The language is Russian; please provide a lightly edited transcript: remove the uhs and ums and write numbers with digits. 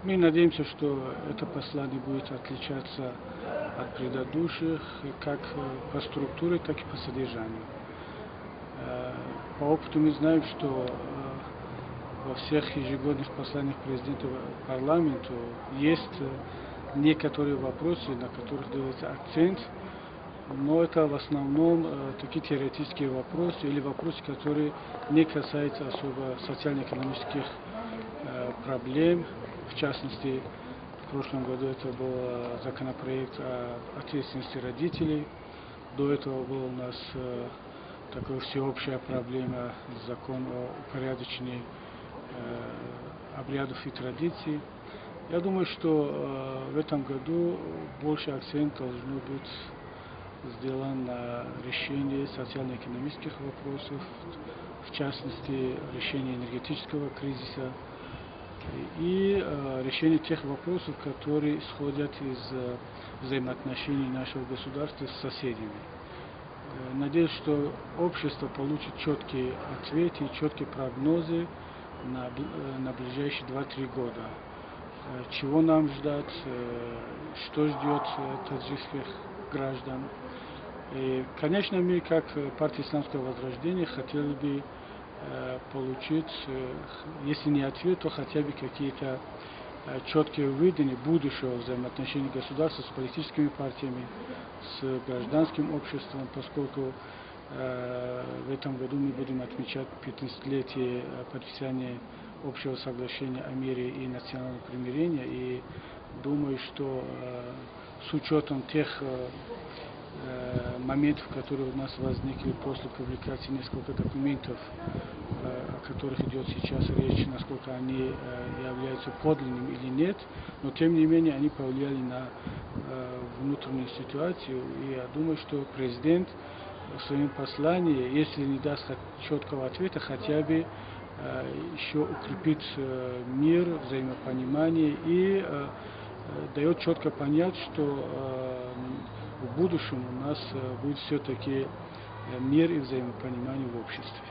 Мы надеемся, что это послание будет отличаться от предыдущих как по структуре, так и по содержанию. По опыту мы знаем, что во всех ежегодных посланиях президента парламенту есть некоторые вопросы, на которых делается акцент, но это в основном такие теоретические вопросы или вопросы, которые не касаются особо социально-экономических проблем. В частности, в прошлом году это был законопроект о ответственности родителей. До этого была у нас такая всеобщая проблема, закон о упорядочении обрядов и традиций. Я думаю, что в этом году больше акцент должно быть сделан на решение социально-экономических вопросов, в частности, решение энергетического кризиса и решение тех вопросов, которые исходят из взаимоотношений нашего государства с соседями. Надеюсь, что общество получит четкие ответы и четкие прогнозы на ближайшие 2-3 года. Чего нам ждать, что ждет таджикских граждан. И, конечно, мы, как партия Исламского Возрождения, хотели бы получить, если не ответ, то хотя бы какие-то четкие видения будущего взаимоотношений государства с политическими партиями, с гражданским обществом, поскольку в этом году мы будем отмечать 15-летие подписания общего соглашения о мире и национального примирения. И думаю, что с учетом тех моментов, которые у нас возникли после публикации нескольких документов, о которых идет сейчас речь, насколько они являются подлинными или нет, но тем не менее они повлияли на внутреннюю ситуацию. И я думаю, что президент в своем послании, если не даст четкого ответа, хотя бы еще укрепит мир, взаимопонимание и дает четко понять, что в будущем у нас будет все-таки мир и взаимопонимание в обществе.